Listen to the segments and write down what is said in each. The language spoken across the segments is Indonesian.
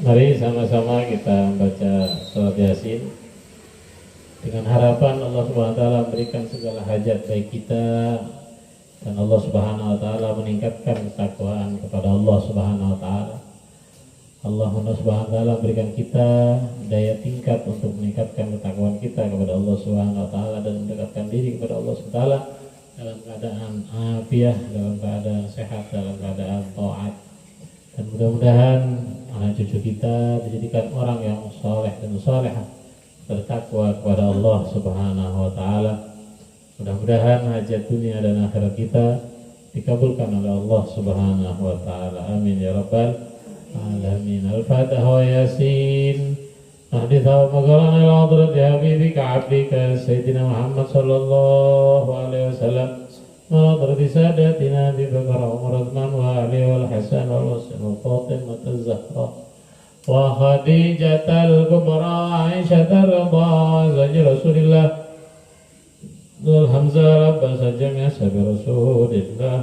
Mari sama-sama kita membaca surat Yasin dengan harapan Allah Subhanahu wa taala memberikan segala hajat baik kita dan Allah Subhanahu wa taala meningkatkan ketakwaan kepada Allah Subhanahu wa taala. Allah Subhanahu wa taala berikan kita daya tingkat untuk meningkatkan ketakwaan kita kepada Allah Subhanahu wa taala dan mendekatkan diri kepada Allah Subhanahu wa taala dalam keadaan afiah, dalam keadaan sehat, dalam keadaan taat. Dan mudah-mudahan anak cucu kita dijadikan orang yang soleh dan solehah, bertakwa kepada Allah Subhanahu wa taala. Mudah-mudahan hajat dunia dan akhirat kita dikabulkan oleh Allah Subhanahu wa taala. Amin ya rabbal alamin. Al-Fatihah wa Yasin. Nahditha wa maghfirana ila hadrati habibika abdika sayyidina Muhammad sallallahu alaihi wasallam. وحضرة ساداتنا أبي بكر وعمر عثمان وعلي والحسن والحسين وفاطمة الزهراء وخديجة الكبرى وعائشة الرضا زوج رسول الله ذو الحمزة عباس جميع أصحاب رسول الله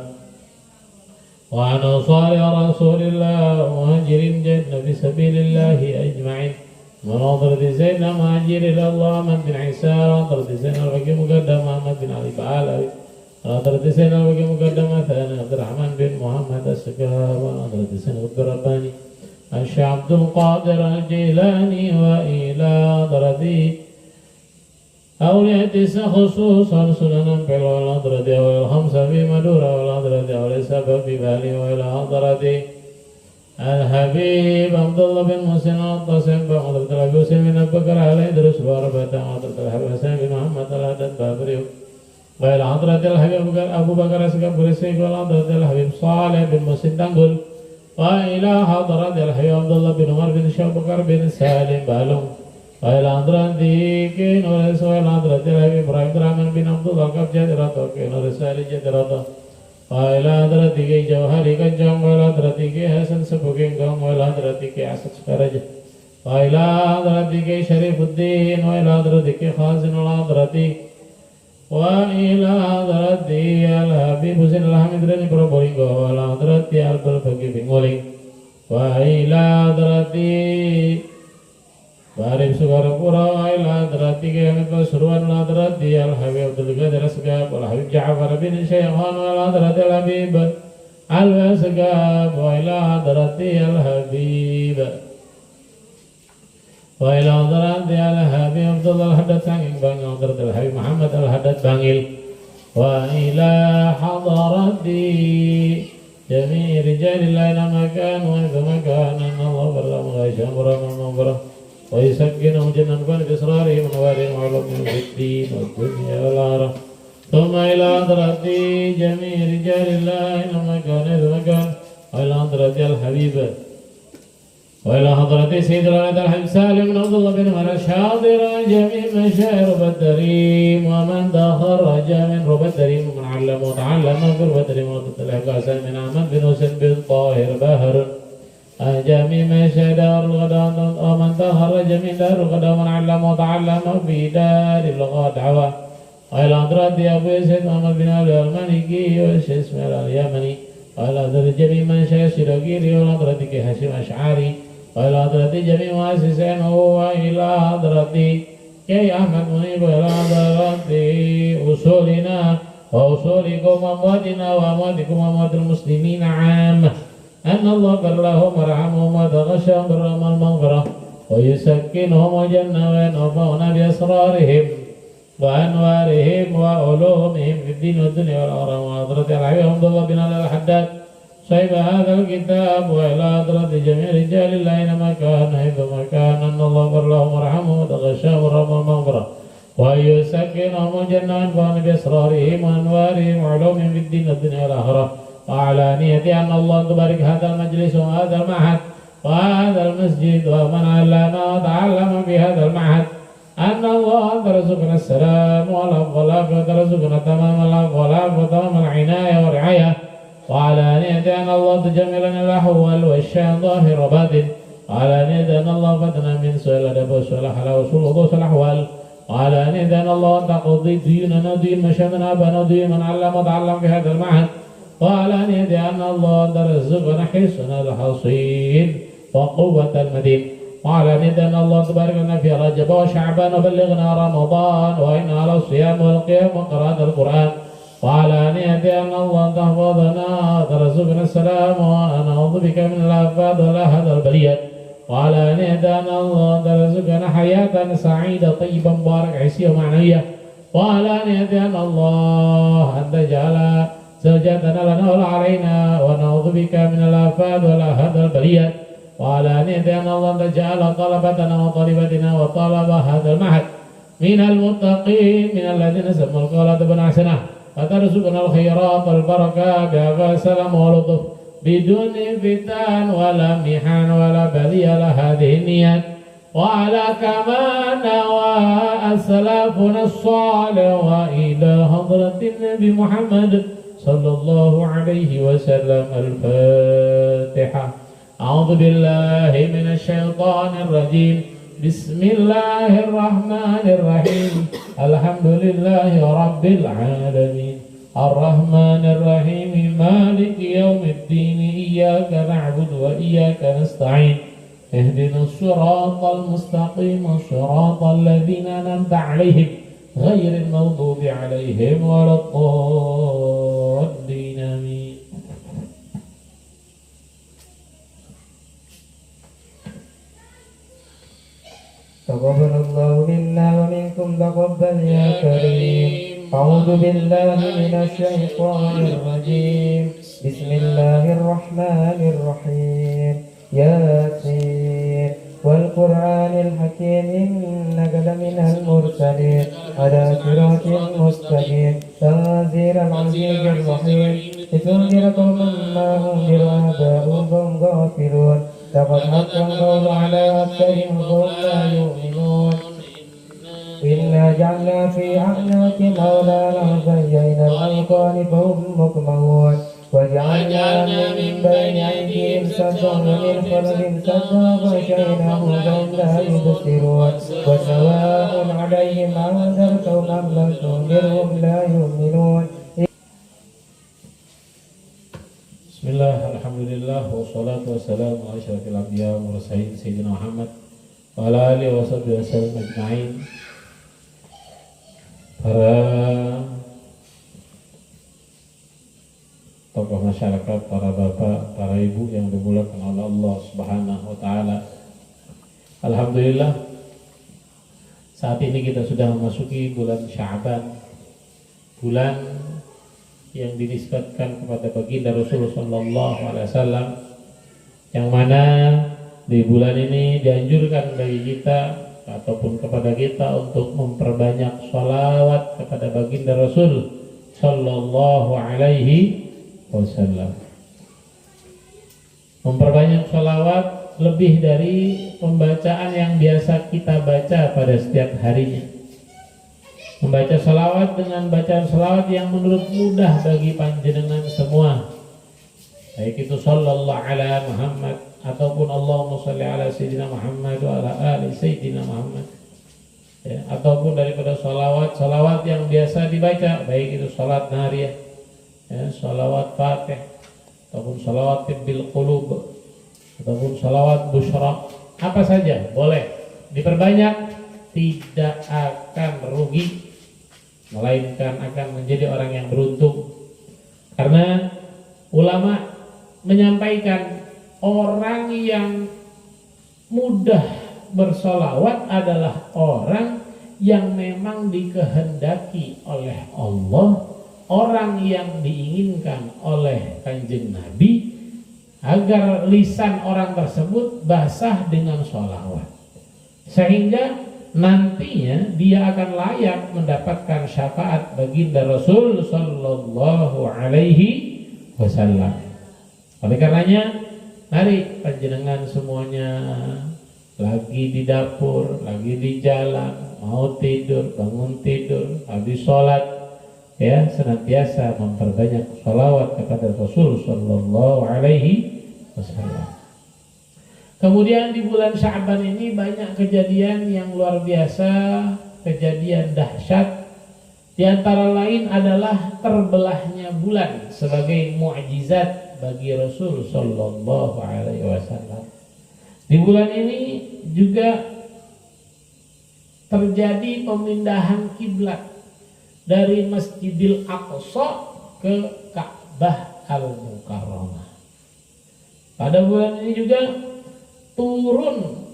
وعن أنصار رسول الله ومهاجرين جنة في سبيل الله أجمعين وحضرة سيدنا مهاجر إلى الله محمد بن عيسى وحضرة سيدنا الفقيه مقدم محمد بن علي بعلوي حضرة سيدنا الفقيه مقدم ثاني عبد الرحمن بن محمد السكاب وحضرة سيدنا عبد الرباني الشيخ عبد القادر الجيلاني وإلى حضرة أولياء خصوصا سننا في الحضرة أولياء الخمسة في مدورة والحضرة أولياء السبب في بالي وإلى حضرة الحبيب عبد الله بن مسلم الطاسم وحضرة الحبيب حسين بن أبي بكر عليه درس واربعة وحضرة الحبيب حسين بن محمد الحدث بابريو وإلى حضرة الحبيب أبو بكر السكاب السيق وحضرة الحبيب صالح بن مسلم تنقل وإلى حضرة الحبيب عبد الله بن عمر بن شيخ بكر بن سالم بالون وإلى حضرة كين ورس وإلى حضرة الحبيب إبراهيم الرحمن بن عبد الله كب جدرة كين ورسال جدرة وإلى حضرة كي جوهري كجام وإلى حضرة كي حسن سبوكين قوم وإلى حضرة كي عسد سكرج وإلى حضرة كي شريف الدين وإلى حضرة كي خازن الحضرة وإلى حضرة الحبيب حسين الحمد رني بربورينغو وإلى حضرة البرفقي بنغولين وإلى حضرة بارب سكرپورا وإلى حضرة كامل بسروان وإلى حضرة الحبيب عبد القادر السكاب والحبيب جعفر بن شيخان وإلى حضرة الحبيب السكاب وإلى حضرة الحبيب وإلى حضرة الحبيب عبد الله الحدث سانجing بانجil حضرة الحبيب محمد الحدث بانجil وإلى حضرة جميع رجال الله إنما كان وإذ مكان أن الله برهم غيشان برهم المغفرة ويسكنهم جنة بإصرارهم ونوارهم وعلومهم في الدين والدنيا والآخرة ثم إلى حضرة جميع رجال الله إنما كان إذ مكان وإلى حضرة الحبيب وإلى حضرة سيد الولد الحبيب سالم بن عبد الله بن عمر الشاطر جميع مشايخ رب الدريم ومن تخرج من رب الدريم ومن علم وتعلم في رب الدريم وتطلع قاسم من أحمد بن حسين بن طاهر باهر جميع مشايخ دار الغداء ومن تخرج من دار الغداء ومن علم وتعلم في دار الغداء وإلى حضرة أبو يزيد محمد بن علي المالكي والشيخ إسماعيل اليمني وإلى حضرة جميع مشايخ الشرقيري وإلى حضرة هاشم أشعري وإلى حضرة جميع مؤسسين وإلى حضرة كي أحمد منيب وإلى حضرة أصولنا وأصولكم وأمواتنا وأمواتكم وأموات المسلمين عامة أن الله غفر لهم ورحمهم وتغشاهم بالرحمة والمغفرة ويسكنهم الجنة وينفعنا بأسرارهم وأنوارهم وعلومهم في الدين والدنيا والآخرة وحضرة الحبيب عبد الله بن علي الحداد صيب هذا الكتاب وإلى حضرة جميع رجال الله إنما كان حيثما كان أن الله غفر لهم ورحمهم وتغشاهم بالرحمة والمغفرة ويسكنهم الجنة وينفعنا بأسرارهم وأنوارهم وعلومهم في الدين والدنيا والآخرة وعلى نية أن الله تبارك هذا المجلس وهذا المعهد وهذا المسجد ومن علم وتعلم في هذا المعهد أن الله ترزقنا السلام والأفضل وترزقنا تمام الأفضل وتمام العناية والرعاية وعلى نية أن الله تجملنا الأحوال والشأن ظاهر وباطن وعلى نية أن الله فتنا من سوء الأدب وسوء الأخلاق وسوء الوضوء والأحوال وعلى نية أن الله تقضي ديوننا دين مشايخنا أبانا دين من علم وتعلم في هذا المعهد وعلى نية أن الله ترزقنا حسن الحصين وقوة المدين وعلى ندن الله تبارك لنا في رجب وشعبان وبلغنا رمضان وإن على الصيام والقيام وقراءة القرآن وعلى نية أن الله تحفظنا وترزقنا السلام ونعوذ بك من الآفات والآفات والبليات وعلى نية أن الله ترزقنا حياة سعيدة طيبة مبارك عيسية ومعنوية وعلى نية أن الله أن تجعل زوجاتنا لنا ولا علينا ونعوذ بك من الآفات والآفات والبليات وعلى نية أن الله تجعل طلبتنا وطالبتنا وطلب هذا المعهد من المتقين من الذين سموا القولة بن حسنة وترزقنا الخيرات والبركة بأفا السلام ولطف بدون فتان ولا محن ولا بلية هذه النيات وعلى كما نوى أسلافنا الصالح وإلى حضرة النبي محمد صلى الله عليه وسلم. الفاتحة. أعوذ بالله من الشيطان الرجيم. بسم الله الرحمن الرحيم. الحمد لله رب العالمين الرحمن الرحيم مالك يوم الدين إياك نعبد وإياك نستعين اهدنا الصراط المستقيم صراط الذين أنعمت عليهم غير المغضوب عليهم ولا الضالين. آمين. تقبل الله منا ومنكم تقبل يا كريم. أعوذ بالله من الشيطان الرجيم. بسم الله الرحمن الرحيم. ياسين والقرآن الحكيم إنك لمن المرسلين على صراط مستقيم تنزيل العزيز الرحيم لتنذر قوما ما أنذر آباؤهم فهم غافلون لقد حق القول على أكثرهم فهم لا يؤمنون إنا جعلنا في أعناقهم أغلالا فزينا الأذقان فهم مقمحون وجعلنا من بين أيديهم سدا ومن خلفهم سدا فغشيناهم فهم لا يبصرون وسواء عليهم أنذرتهم أم لم تنذرهم لا يؤمنون. Bismillah, alhamdulillah, wassalatu wassalamu ala asyrafil anbiya wa mursalin sayyidina Muhammad wa ala alihi wa sahbihi wasallam ajma'in. Para tokoh masyarakat, para bapak, para ibu yang dimuliakan oleh Allah Subhanahu wa taala. Alhamdulillah, saat ini kita sudah memasuki bulan Sya'ban, bulan yang dinisbatkan kepada baginda Rasulullah sallallahu alaihi wasallam, yang mana di bulan ini dianjurkan bagi kita ataupun kepada kita untuk memperbanyak sholawat kepada baginda Rasul sallallahu alaihi wasallam. Memperbanyak sholawat lebih dari pembacaan yang biasa kita baca pada setiap harinya. Membaca sholawat dengan bacaan sholawat yang menurut mudah bagi panjenengan semua, baik itu sallallahu ala Muhammad ataupun Allahumma sholli ala sayyidina Muhammad wa ala ali sayyidina Muhammad, ya, ataupun daripada sholawat yang biasa dibaca, baik itu sholat nariyah, ya, sholawat fatih, ataupun sholawat bil qulub, ataupun sholawat busyra, apa saja boleh diperbanyak, tidak akan rugi, melainkan akan menjadi orang yang beruntung. Karena ulama menyampaikan orang yang mudah bersolawat adalah orang yang memang dikehendaki oleh Allah, orang yang diinginkan oleh Kanjeng Nabi agar lisan orang tersebut basah dengan sholawat, sehingga nantinya dia akan layak mendapatkan syafaat baginda Rasul sallallahu alaihi wasallam. Oleh karenanya, mari panjenengan semuanya lagi di dapur, lagi di jalan, mau tidur, bangun tidur, habis sholat, ya, senantiasa memperbanyak sholawat kepada Rasul sallallahu alaihi wasallam. Kemudian di bulan Sya'ban ini banyak kejadian yang luar biasa, kejadian dahsyat. Di antara lain adalah terbelahnya bulan sebagai mukjizat bagi Rasul sallallahu alaihi wasallam. Di bulan ini juga terjadi pemindahan kiblat dari Masjidil Aqsa ke Ka'bah Al-Mukarramah. Pada bulan ini juga turun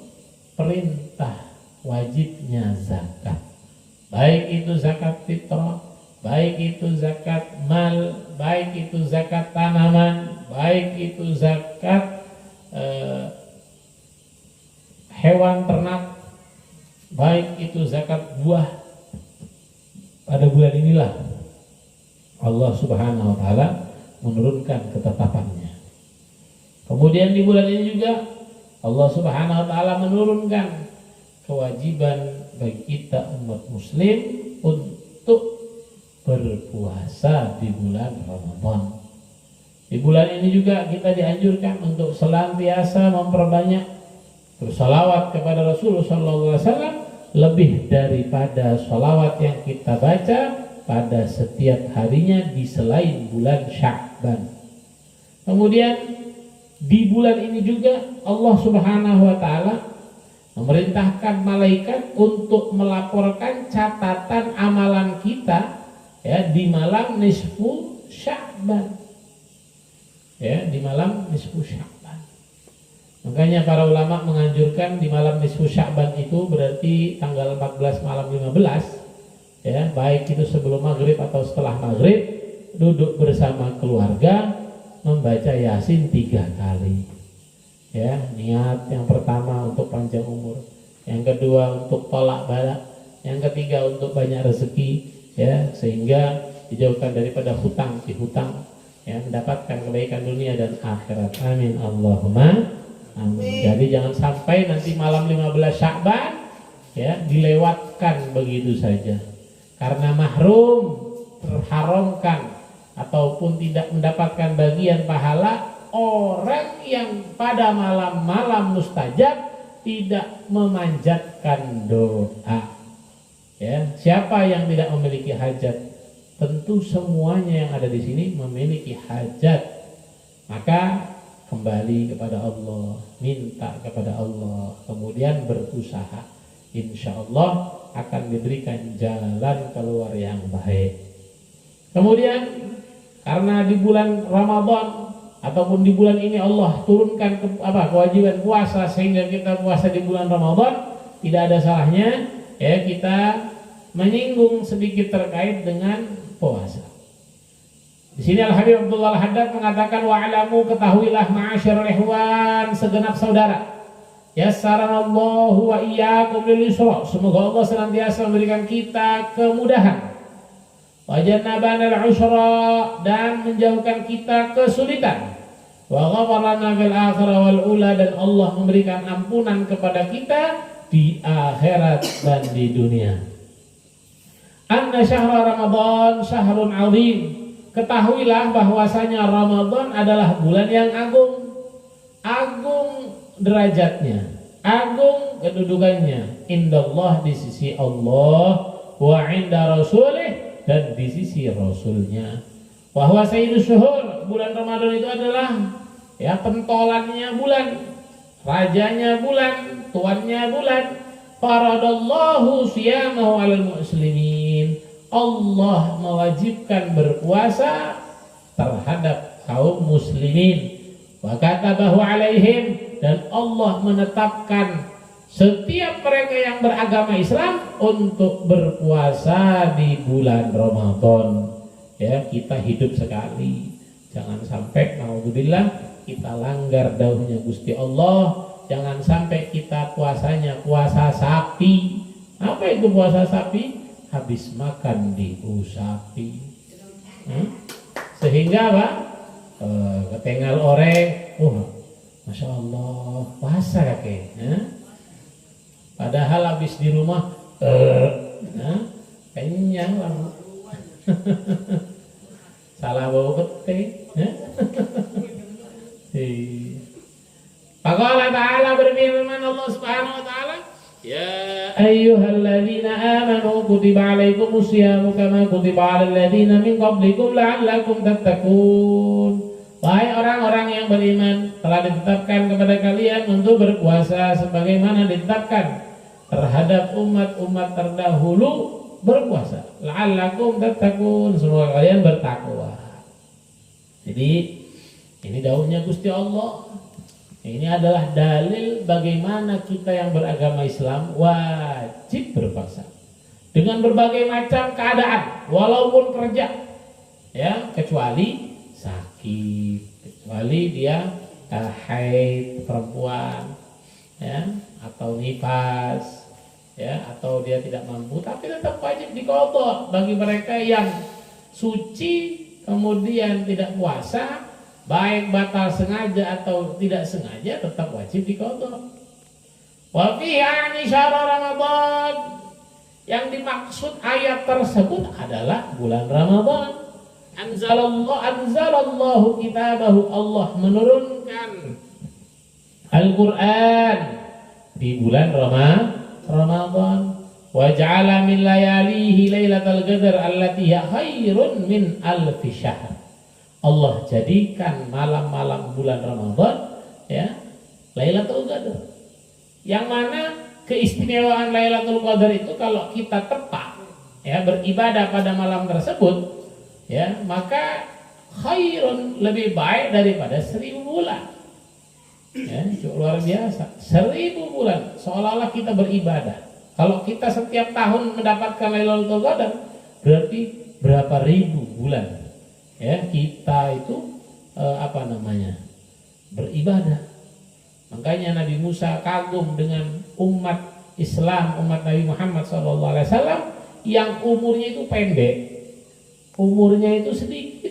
perintah wajibnya zakat. Baik itu zakat fitrah, baik itu zakat mal, baik itu zakat tanaman, baik itu zakat hewan ternak, baik itu zakat buah. Pada bulan inilah Allah Subhanahu wa taala menurunkan ketetapannya. Kemudian di bulan ini juga Allah Subhanahu wa taala menurunkan kewajiban bagi kita umat muslim untuk berpuasa di bulan Ramadan. Di bulan ini juga kita dianjurkan untuk senantiasa memperbanyak bersalawat kepada Rasulullah SAW lebih daripada salawat yang kita baca pada setiap harinya di selain bulan Sya'ban. Kemudian di bulan ini juga Allah Subhanahu wa taala memerintahkan malaikat untuk melaporkan catatan amalan kita ya di malam nisfu Sya'ban. Ya, di malam nisfu Sya'ban. Makanya para ulama menganjurkan di malam nisfu Sya'ban itu berarti tanggal 14 malam 15 ya, baik itu sebelum maghrib atau setelah maghrib, duduk bersama keluarga membaca Yasin 3 kali. Ya, niat yang pertama untuk panjang umur, yang kedua untuk tolak bala, yang ketiga untuk banyak rezeki ya, sehingga dijauhkan daripada hutang piutang ya, mendapatkan kebaikan dunia dan akhirat. Amin Allahumma amin. Jadi jangan sampai nanti malam 15 Sya'ban ya dilewatkan begitu saja karena mahrum, terharamkan ataupun tidak mendapatkan bagian pahala orang yang pada malam-malam mustajab tidak memanjatkan doa. Ya, siapa yang tidak memiliki hajat? Tentu semuanya yang ada di sini memiliki hajat. Maka kembali kepada Allah, minta kepada Allah, kemudian berusaha. Insya Allah akan diberikan jalan keluar yang baik. Kemudian karena di bulan Ramadan ataupun di bulan ini Allah turunkan kewajiban puasa sehingga kita puasa di bulan Ramadan, tidak ada salahnya ya kita menyinggung sedikit terkait dengan puasa. Di sini Al Habib Abdullah Al Haddad mengatakan wa'alamu, ketahuilah ma'asyarul ikhwan, segenap saudara, yassarallahu wa iyyakum lil yusra, semoga Allah senantiasa memberikan kita kemudahan, wa jannabana al-usra, dan menjauhkan kita kesulitan, wa ghafarana fil akhirah wal ula, dan Allah memberikan ampunan kepada kita di akhirat dan di dunia. Anna syahra Ramadan syahrun azim, ketahuilah bahwasanya Ramadan adalah bulan yang agung. Agung derajatnya, agung kedudukannya, indallah, di sisi Allah, wa inda rasulih, dan di sisi Rasulnya. Bahwa sayyidus syuhur, bulan Ramadan itu adalah ya pentolannya bulan, rajanya bulan, tuannya bulan. Faradallahu siyamahu alal muslimin, Allah mewajibkan berpuasa terhadap kaum muslimin. Wa katabahu alaihim, dan Allah menetapkan setiap mereka yang beragama Islam untuk berpuasa di bulan Ramadan. Ya, kita hidup sekali, jangan sampai naudzubillah kita langgar dawuhnya Gusti Allah. Jangan sampai kita puasanya puasa sapi. Apa itu puasa sapi? Habis makan diusapi. Sehingga apa? Ketinggal orek. Masya Allah, puasa kakek. Padahal habis di rumah kenyang lah. Salah bawa pete. Faqala ta'ala, berfirman Allah Subhanahu wa ta'ala, ya ayyuhalladzina amanu kutiba alaikumus syiyamu kama kutiba alal ladzina min qablikum la'allakum tattaqun. Wahai orang-orang yang beriman, telah ditetapkan kepada kalian untuk berpuasa sebagaimana ditetapkan terhadap umat-umat terdahulu berpuasa. La'allakum tattaqun, semoga kalian bertakwa. Jadi ini daunnya Gusti Allah. Ini adalah dalil bagaimana kita yang beragama Islam wajib berpuasa dengan berbagai macam keadaan, walaupun kerja, ya, kecuali sakit, kecuali dia haid perempuan, ya, atau nifas, ya, atau dia tidak mampu, tapi tetap wajib diqadha. Bagi mereka yang suci kemudian tidak puasa, baik batal sengaja atau tidak sengaja, tetap wajib diqadha. Wa fi ani syahr Ramadan, yang dimaksud ayat tersebut adalah bulan Ramadan. Anzalallahu kitabahu, Allah menurunkan Al-Quran di bulan Ramadan. Wa ja'ala min layalihi lailatul qadar allati hiya khairun min alfi syahr. Allah jadikan malam-malam bulan Ramadan, ya, Lailatul Qadar. Yang mana keistimewaan Lailatul Qadar itu kalau kita tepat, ya, beribadah pada malam tersebut, ya, maka khairun, lebih baik daripada 1000 bulan. Ya, itu luar biasa. 1000 bulan seolah-olah kita beribadah. Kalau kita setiap tahun mendapatkan Lailatul Qadar, berarti berapa ribu bulan, ya, kita itu beribadah. Makanya Nabi Musa kagum dengan umat Islam, umat Nabi Muhammad SAW yang umurnya itu pendek, umurnya itu sedikit,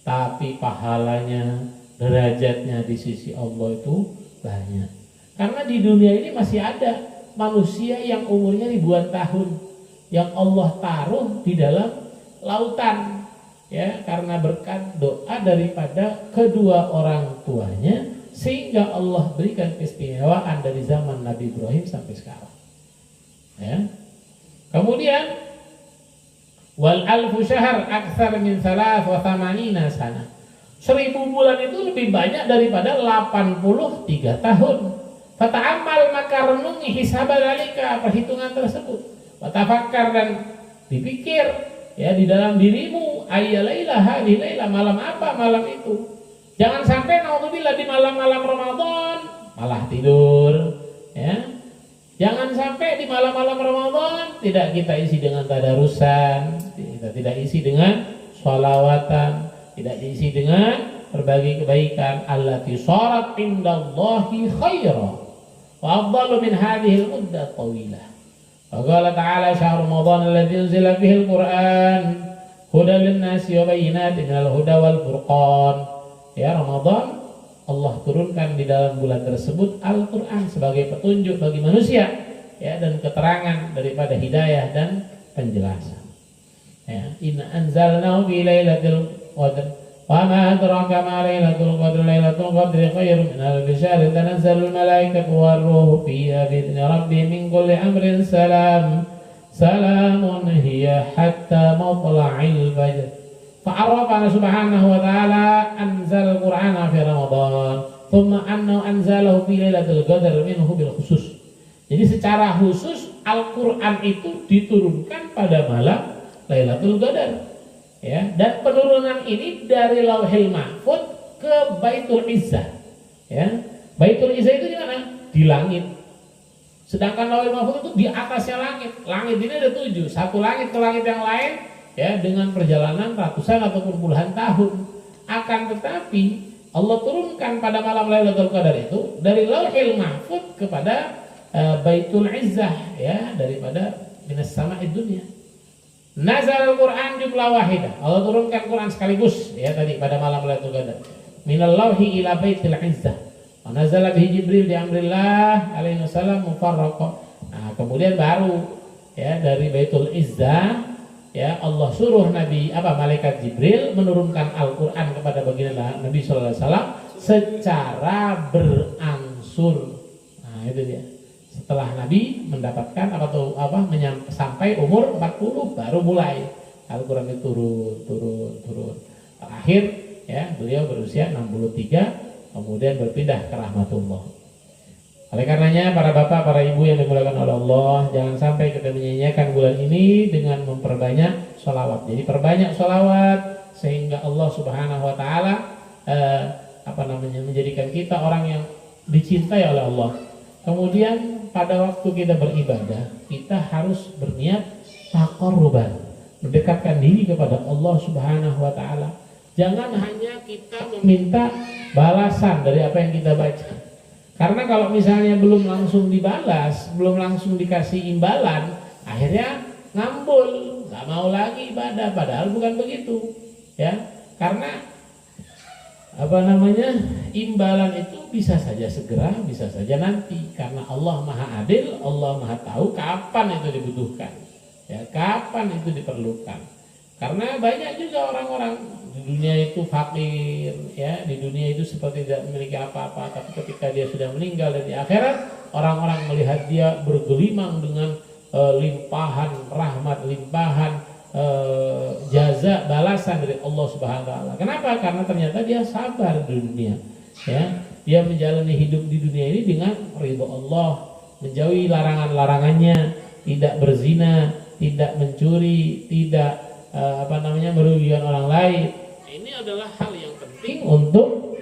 tapi pahalanya, derajatnya di sisi Allah itu banyak. Karena di dunia ini masih ada manusia yang umurnya ribuan tahun, yang Allah taruh di dalam lautan, ya, karena berkat doa daripada kedua orang tuanya, sehingga Allah berikan keistimewaan dari zaman Nabi Ibrahim sampai sekarang, ya. Kemudian wal alfu syahr aktsar min 83 sana. 1000 bulan itu lebih banyak daripada 83 tahun. Fata'ammal, maka renungi hisabalika, perhitungan tersebut. Watafakkar, dan dipikir, ya, di dalam dirimu, ayyalailah hadhihi lailah, malam apa malam itu. Jangan sampai naudzubillah di malam-malam Ramadan malah tidur, ya. Jangan sampai di malam-malam Ramadan tidak kita isi dengan tadarusan, kita tidak isi dengan sholawatan, tidak diisi dengan berbagai kebaikan. Allati sharat indallahi khairan wa afdalu min hadhihi al-muddah tawilah. Wa qala ta'ala syahr Ramadan alladzi unzila fihi al-Qur'an hudan lin-nasi wa bayyinatin minal huda wal furqan. Ya, Ramadan Allah turunkan di dalam bulan tersebut Al-Quran sebagai petunjuk bagi manusia, ya, dan keterangan daripada hidayah dan penjelasan. Ya, inna anzalnahu fi lailatul qadr wa ma adraka ma lailatul qadr, lailatul qadri khairun min alfi syahr, tanazzalul malaikatu war ruhu fiha bi idzni rabbihim min kulli amrin salam, salamun hiya hatta matla'il fajr. Fa'arafana subhanahu wa ta'ala anzal Qur'ana fi Ramadan, thumma annahu anzalahu fi lailatul qadar minhu bil khusus. Jadi secara khusus Al-Qur'an itu diturunkan pada malam Lailatul Qadar, ya, dan penurunan ini dari Lauhil Mahfuz ke Baitul Izzah, ya. Baitul Izzah itu di mana? Di langit. Sedangkan Lauhil Mahfuz itu di atasnya langit. Langit ini ada 7, satu langit ke langit yang lain, ya, dengan perjalanan ratusan ataupun puluhan tahun. Akan tetapi Allah turunkan pada malam Lailatul Qadar itu dari Lauhil Mahfuz kepada Baitul Izzah, ya, daripada minas sama'id dunya. Nazal Al-Quran jumlah wahidah, Allah turunkan Quran sekaligus, ya, tadi pada malam Lailatul Qadar. Minal lauhi ila Baitil Izzah. Wa nazala bihi Jibril di amrillah alaihi wasallam mufarraqa. Nah, kemudian baru, ya, dari Baitul Izzah, ya, Allah suruh malaikat Jibril menurunkan Al-Quran kepada baginda Nabi sallallahu alaihi wasallam secara berangsur. Nah, itu dia. Setelah Nabi mendapatkan sampai umur 40 baru mulai Al-Quran itu turun. Terakhir ya, beliau berusia 63 kemudian berpindah ke rahmatullah. Oleh karenanya para bapak, para ibu yang dimuliakan oleh Allah, jangan sampai kita menyia-nyiakan bulan ini dengan memperbanyak sholawat. Jadi perbanyak sholawat sehingga Allah Subhanahu Wa Taala menjadikan kita orang yang dicintai oleh Allah. Kemudian pada waktu kita beribadah, kita harus berniat taqarruban, mendekatkan diri kepada Allah Subhanahu Wa Taala. Jangan hanya kita meminta balasan dari apa yang kita baca. Karena kalau misalnya belum langsung dibalas, belum langsung dikasih imbalan, akhirnya ngambul, nggak mau lagi ibadah. Padahal bukan begitu, ya. Karena imbalan itu bisa saja segera, bisa saja nanti. Karena Allah Maha Adil, Allah Maha tahu kapan itu dibutuhkan, ya, kapan itu diperlukan. Karena banyak juga orang-orang di dunia itu fakir, ya, di dunia itu seperti tidak memiliki apa-apa, tapi ketika dia sudah meninggal dan di akhirat, orang-orang melihat dia bergelimang dengan limpahan rahmat, limpahan jaza, balasan dari Allah Subhanahu wa taala. Kenapa? Karena ternyata dia sabar di dunia, ya. Dia menjalani hidup di dunia ini dengan ridho Allah, menjauhi larangan-larangannya, tidak berzina, tidak mencuri, tidak merugikan orang lain. Ini adalah hal yang penting untuk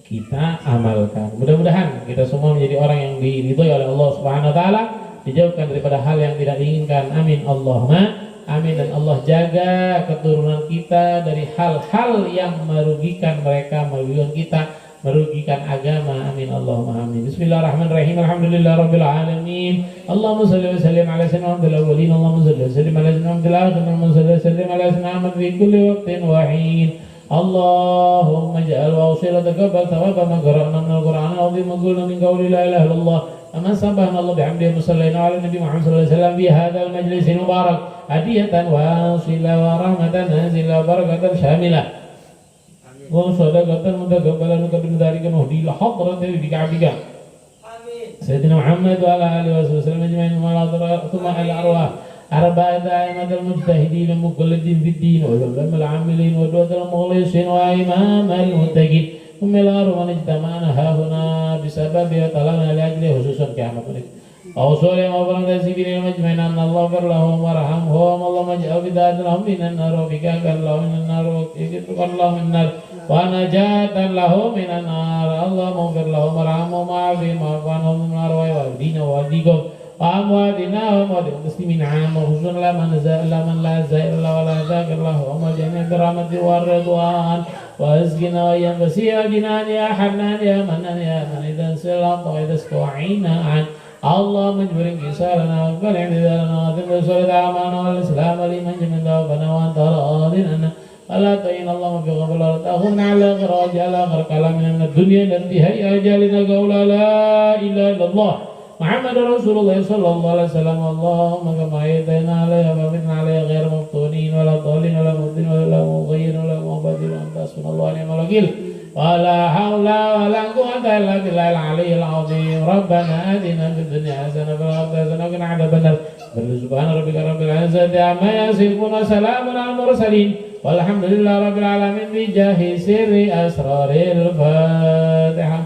kita amalkan. Mudah-mudahan kita semua menjadi orang yang diridhoi oleh Allah Subhanahu wa taala, dijauhkan daripada hal yang tidak diinginkan. Amin Allahumma amin. Dan Allah jaga keturunan kita dari hal-hal yang merugikan mereka, merugikan kita, merugikan agama. Amin Allahumma amin. Bismillahirrahmanirrahim. Alhamdulillahirabbil alamin. Allahumma shalli wa sallim ala sayyidina Muhammadil awwalin. Allahumma shalli wa sallim ala sayyidina Muhammadil akhirin. Allahumma shalli wa sallim ala sayyidina Muhammad fi kulli waqtin wa hin. Allahumma ij'al wa awsil taqabbal thawaba ma qara'na min al-Qur'an al-'azim wa qulna min qawli la ilaha illallah. Amma sabahna Allah bihamdihi wa sallayna ala nabi Muhammad sallallahu alaihi wasallam fi hadzal majlis mubarak hadiyatan wa sila wa rahmatan nazila wa barakatan syamilah. وصدقة متقبلا مقدم ذلك نهدي لحضرة بكعبك سيدنا محمد وعلى آله وسلم أجمعين ثم الأرواح أربعة أئمة المجتهدين المقلدين في الدين وعلماء العاملين ودعاة المخلصين وإمام المتقين ثم الأرواح من اجتمعنا هاهنا بسبب وطلبنا لأجله خصوصا كأحمد أوصولهم وفرم تسيبين المجمعين أن الله غفر لهم وارحمهم اللهم اجعل بداية لهم من النار وفكاك الله من النار وكفرك الله من النار ونجاة له من النار اللهم اغفر لهم وارحمهم وعافهم واعف عنهم من النار ووالدينا ووالديكم وأمواتنا وأموات المسلمين عامة خصوصا لا من لا زائر الله ولا ذاكر الله وأما الجميع برحمته والرضوان وأسقنا وإياهم فسيح الجنان يا حنان يا منان يا من إذا انسلط وإذا استوعينا عن اللهم اجبر انكسارنا واقبل اعتذارنا وأتم بصلة أعمالنا والإسلام لمن جميع ذنوبنا وأنت راض عنا ولا تعين اللهم في غفر ولا تأخذنا على آخر وجعل آخر كلامنا من الدنيا لانتهاء أجالنا قول لا إله إلا الله محمد رسول الله صلى الله عليه وسلم اللهم كما أيدينا عليها فمتنا عليها غير مفتونين ولا ضالين ولا مبدين ولا مغير ولا مبدل وأنت حسبنا الله ونعم الوكيل ولا حول ولا قوة إلا بالله العلي العظيم ربنا آتنا في الدنيا حسنة وفي الآخرة حسنة وقنا عذاب النار سبحان ربك رب العزة عما يصفون وسلام على المرسلين والحمد لله رب العالمين بجاه سر أسرار الفاتحة.